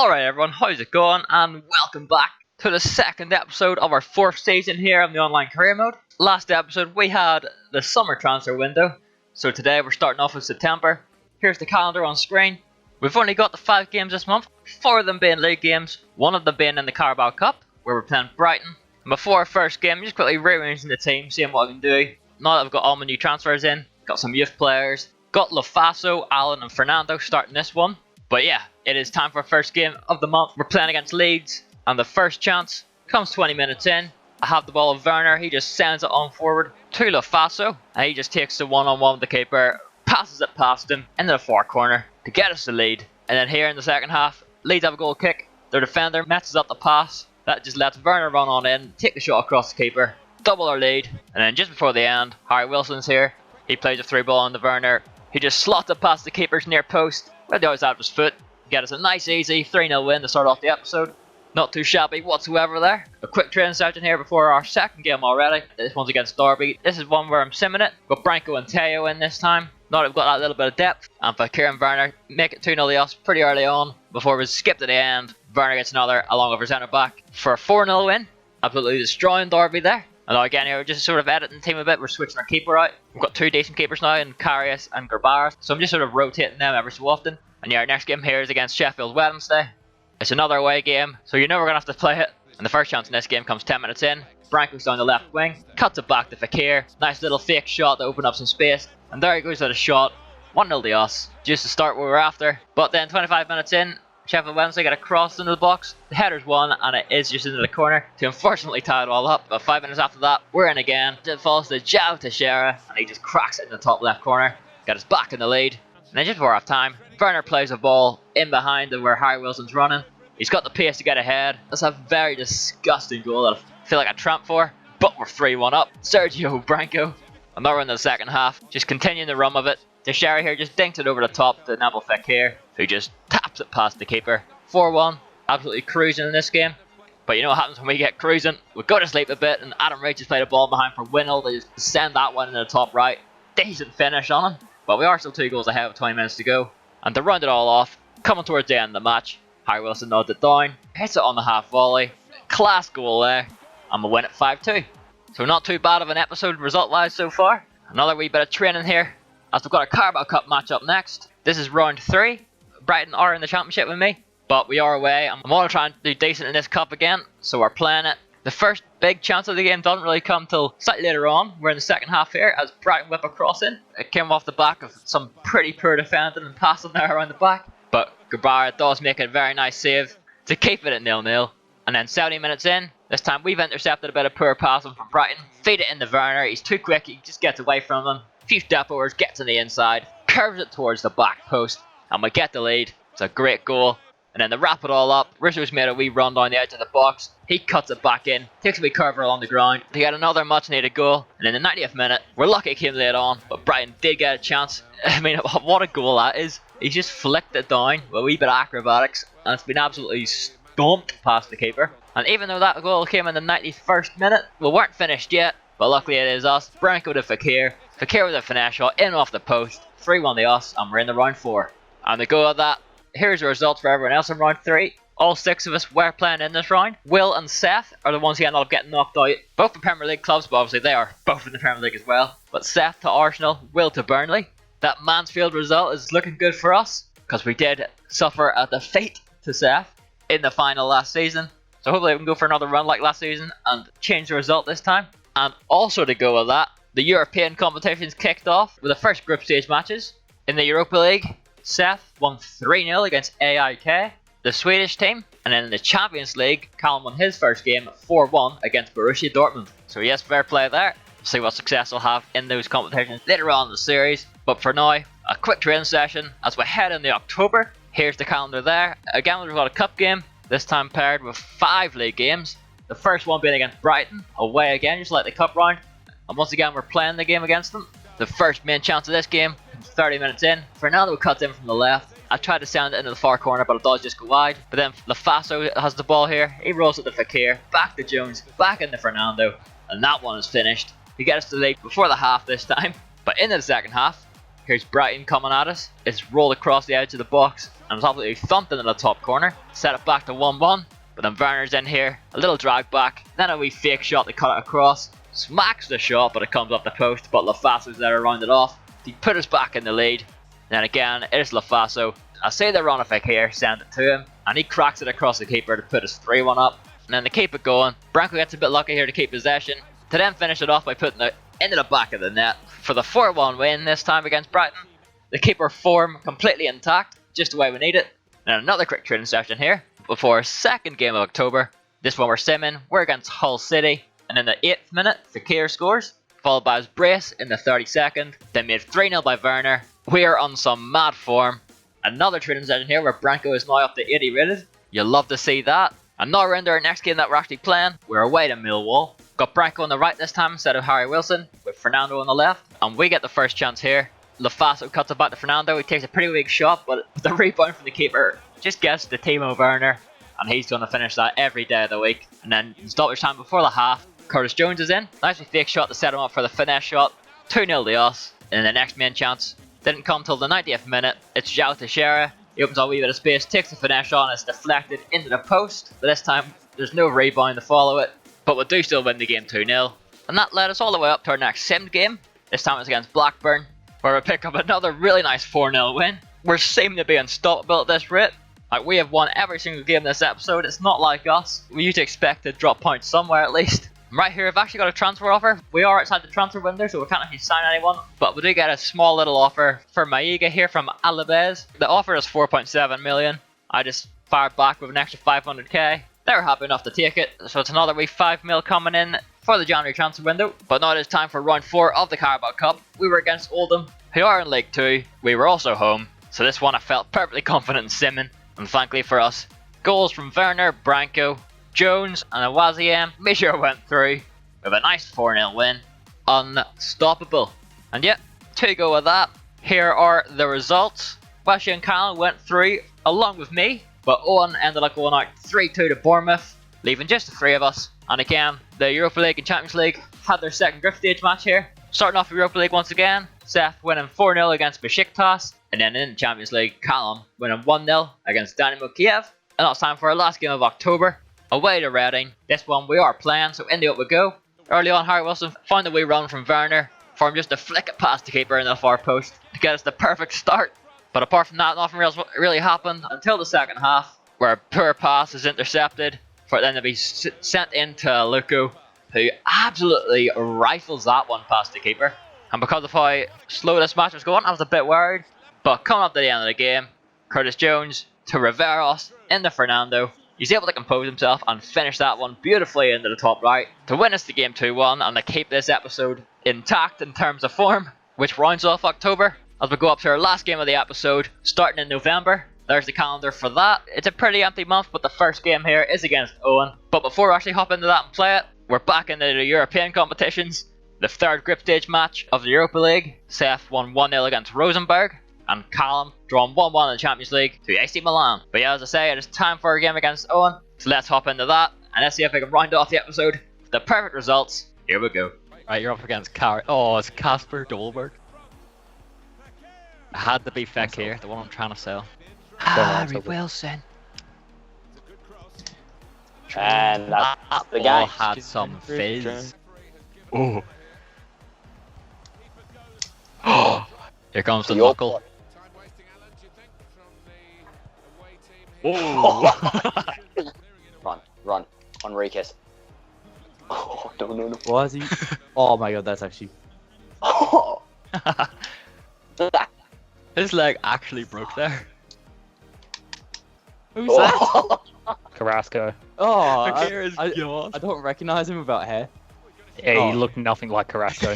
Alright everyone, how's it going? And welcome back to the second episode of our fourth season here on the online career mode. Last episode we had the summer transfer window, so today we're starting off with September. Here's the calendar on screen. We've only got the 5 games this month, 4 of them being league games, 1 of them being in the Carabao Cup, where we're playing Brighton. And before our first game, just quickly rearranging the team, seeing what I can do. Now that I've got all my new transfers in, got some youth players, got Lafaso, Alan and Fernando starting this one. But yeah, it is time for our first game of the month. We're playing against Leeds, and the first chance comes 20 minutes in. I have the ball of Werner, he just sends it on forward to Lafaso, and he just takes the one-on-one with the keeper, passes it past him into the far corner to get us the lead. And then here in the second half, Leeds have a goal kick. Their defender messes up the pass. That just lets Werner run on in, take the shot across the keeper, double our lead. And then just before the end, Harry Wilson's here. He plays a through ball on the Werner. He just slots it past the keeper's near post, where the always out of his foot. Get us a nice easy 3-0 win to start off the episode. Not too shabby whatsoever there. A quick training session here before our second game already. This one's against Derby. This is one where I'm simming it. Got Branco and Teo in this time. Now that we've got that little bit of depth. And Fakir and Werner make it 2-0 to us pretty early on. Before we skip to the end, Werner gets another along with our centre back for a 4-0 win. Absolutely destroying Derby there. And now again here, we're just sort of editing the team a bit. We're switching our keeper out. We've got 2 decent keepers now in Karius and Gerbaras. So I'm just sort of rotating them every so often. And yeah, our next game here is against Sheffield Wednesday. It's another away game, so you know we're going to have to play it. And the first chance in this game comes 10 minutes in. Branco's down the left wing, cuts it back to Fakir. Nice little fake shot to open up some space. And there he goes with a shot. 1-0 to us. Just to start what we were after. But then 25 minutes in, Sheffield Wednesday get a cross into the box. The header's won, and it is just into the corner to unfortunately tie it all up. But 5 minutes after that, we're in again. It falls to João Teixeira, and he just cracks it in the top left corner. Got us back in the lead. And then just before half time, Werner plays a ball in behind where Harry Wilson's running. He's got the pace to get ahead. That's a very disgusting goal that I feel like I tramped for. But we're 3-1 up. Sergio Branco. And now we're in the second half. Just continuing the run of it. Teixeira here just dinks it over the top to Nabil Fekir, who just taps it past the keeper. 4-1. Absolutely cruising in this game. But you know what happens when we get cruising? We go to sleep a bit, and Adam Reach has played a ball behind for Winnall. They just send that one in the top right. Decent finish on him. But we are still 2 goals ahead with 20 minutes to go. And to round it all off, coming towards the end of the match, Harry Wilson nods it down, hits it on the half volley. Class goal there. And we win it 5-2. So not too bad of an episode result-wise so far. Another wee bit of training here, as we've got a Carabao Cup match up next. This is round 3. Brighton are in the championship with me, but we are away. I'm going to try and do decent in this cup again, so we're playing it. The first big chance of the game doesn't really come till slightly later on. We're in the second half here as Brighton whip a cross in. It came off the back of some pretty poor defending and passing there around the back. But Gerbaras does make a very nice save to keep it at 0-0. And then 70 minutes in, this time we've intercepted a bit of poor passing from Brighton. Feed it into Werner, he's too quick, he just gets away from them. A few step overs, gets on the inside, curves it towards the back post, and we get the lead. It's a great goal. And then to wrap it all up, Rizzo's made a wee run down the edge of the box. He cuts it back in, takes a wee curver along the ground to get another much needed goal. And in the 90th minute, we're lucky it came late on, but Brighton did get a chance. I mean, what a goal that is. He just flicked it down with a wee bit of acrobatics, and it's been absolutely stomped past the keeper. And even though that goal came in the 91st minute, we weren't finished yet, but luckily it is us. Branco to Fakir. Fakir with a finesse shot in off the post. 3-1 to us, and we're in the round 4. And to go at that, here's the results for everyone else in round 3. All 6 of us were playing in this round. Will and Seth are the ones who ended up getting knocked out. Both the Premier League clubs, but obviously they are both in the Premier League as well. But Seth to Arsenal, Will to Burnley. That Mansfield result is looking good for us, because we did suffer a defeat to Seth in the final last season. So hopefully we can go for another run like last season and change the result this time. And also to go with that, the European competitions kicked off with the first group stage matches. In the Europa League, Seth won 3-0 against AIK, the Swedish team. And then in the Champions League, Callum won his first game 4-1 against Borussia Dortmund. So yes, fair play there. We'll see what success we'll have in those competitions later on in the series. But for now, a quick training session as we head into October. Here's the calendar there. Again, we've got a cup game, this time paired with 5 league games. The first one being against Brighton, away again, just like the cup round. And once again, we're playing the game against them. The first main chance of this game, 30 minutes in. Fernando cuts in from the left. I tried to send it into the far corner, but it does just go wide. But then Lafaso has the ball here. He rolls it to Fakir, back to Jones, back into Fernando. And that one is finished. He gets us to the lead before the half this time. But into the second half, here's Brighton coming at us. It's rolled across the edge of the box. and was absolutely thumped into the top corner. Set it back to 1-1, but then Werner's in here, a little drag back, then a wee fake shot to cut it across. Smacks the shot, but it comes off the post, but Lafaso's there to round it off. He put us back in the lead. Then again, it is Lafaso. I say the run if I care, send it to him, and he cracks it across the keeper to put us 3-1 up. And then to keep it going, Branco gets a bit lucky here to keep possession, to then finish it off by putting it into the back of the net for the 4-1 win this time against Brighton. The keeper form completely intact, just the way we need it. And another quick training session here before our second game of October. This one we're simming, we're against Hull City, and in the 8th minute, Fekir scores, followed by his brace in the 32nd, then made 3-0 by Werner. We are on some mad form. Another training session here where Branco is now up to 80 rated. You'll love to see that. And now we're into our next game that we're actually playing. We're away to Millwall. Got Branco on the right this time instead of Harry Wilson, with Fernando on the left. And we get the first chance here. Lafaso cuts it back to Fernando. He takes a pretty weak shot, but the rebound from the keeper just gets to Timo Werner. And he's going to finish that every day of the week. And then stoppage time before the half. Curtis Jones is in. Nice fake shot to set him up for the finesse shot. 2-0 to us. And the next main chance didn't come till the 90th minute. It's João Teixeira. He opens a wee bit of space, takes the finesse shot, and it's deflected into the post. But this time, there's no rebound to follow it. But we do still win the game 2-0. And that led us all the way up to our next simmed game. This time it's against Blackburn, where we pick up another really nice 4-0 win. We're seeming to be unstoppable at this rate. Like, we have won every single game this episode. It's not like us. We used to expect to drop points somewhere at least. Right here, I've actually got a transfer offer. We are outside the transfer window, so we can't actually sign anyone. But we do get a small little offer for Maiga here from Alaves. The offer is 4.7 million. I just fired back with an extra 500k. They were happy enough to take it. So it's another wee 5 mil coming in for the January transfer window. But now it is time for round 4 of the Carabao Cup. We were against Oldham, who are in League 2. We were also home. So this one I felt perfectly confident in simming. And thankfully for us, goals from Werner, Branco, Jones and Awaziem made sure went through with a nice 4-0 win. Unstoppable. And yet, to go with that, here are the results. Wesley and Callum went through along with me, but Owen ended up going out 3-2 to Bournemouth, leaving just the 3 of us. And again, the Europa League and Champions League had their second group stage match here. Starting off the Europa League once again, Seth winning 4-0 against Besiktas, and then in the Champions League, Callum winning 1-0 against Dynamo Kiev. And that's time for our last game of October. Away to Reading. This one we are playing, so into it we go. Early on, Harry Wilson found a wee run from Werner for him just to flick it past the keeper in the far post to get us the perfect start. But apart from that, nothing else really happened until the second half, where a poor pass is intercepted for it then to be sent into Luko, who absolutely rifles that one past the keeper. And because of how slow this match was going, I was a bit worried. But coming up to the end of the game, Curtis Jones to Riveros into Fernando. He's able to compose himself and finish that one beautifully into the top right to win us the game 2-1 and to keep this episode intact in terms of form, which rounds off October as we go up to our last game of the episode starting in November. There's the calendar for that. It's a pretty empty month, but the first game here is against Owen. But before we actually hop into that and play it, we're back into the European competitions. The third group stage match of the Europa League. Seth won 1-0 against Rosenborg, and Callum drawn 1-1 in the Champions League to AC Milan. But yeah, as I say, it is time for a game against Owen. So let's hop into that, and let's see if we can round off the episode with the perfect results. Here we go. Right, you're up against it's Casper Dolberg. It had to be Fekir, the one I'm trying to sell. Harry Wilson. And that's the ball guy. had some fizz. Oh. Here comes the Your knuckle. Run, Enriquez. Oh, no. Was he? Oh my god, that's actually. Oh. His leg actually broke there. Who's that? Carrasco. Oh, Fekir is I gone. don't recognize him without hair. Yeah, he looked nothing like Carrasco.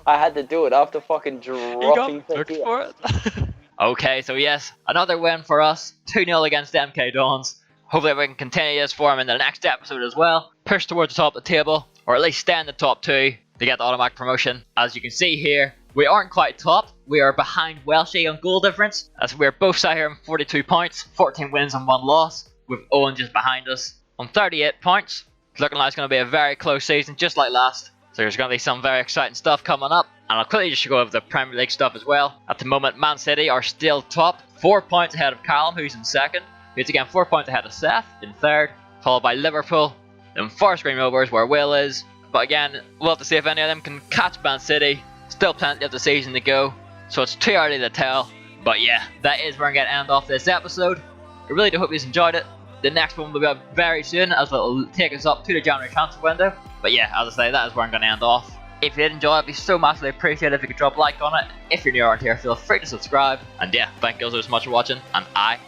I had to do it after fucking He dropping got booked Fekir. for it. Okay, so yes, another win for us. 2-0 against MK Dons. Hopefully we can continue this form in the next episode as well. Push towards the top of the table, or at least stay in the top 2 to get the automatic promotion. As you can see here, we aren't quite top. We are behind Welshie on goal difference, as we're both sat here on 42 points, 14 wins and 1 loss, with Owen just behind us on 38 points. It's looking like it's going to be a very close season, just like last. So there's going to be some very exciting stuff coming up. And I'll quickly just go over the Premier League stuff as well. At the moment, Man City are still top, 4 points ahead of Callum, who's in second. Who's again 4 points ahead of Seth in third, followed by Liverpool. Then Forest Green Rovers, where Will is. But again, we'll have to see if any of them can catch Man City. Still plenty of the season to go, so it's too early to tell. But yeah, that is where I'm going to end off this episode. I really do hope you enjoyed it. The next one will be up very soon, as it will take us up to the January transfer window. But yeah, as I say, that is where I'm going to end off. If you did enjoy it, it'd be so massively appreciated if you could drop a like on it. If you're new around here, feel free to subscribe. And yeah, thank you all so much for watching, and I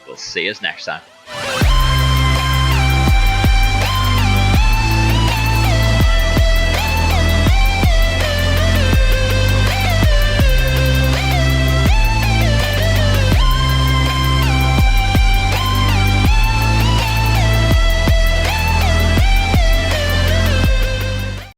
will see you next time.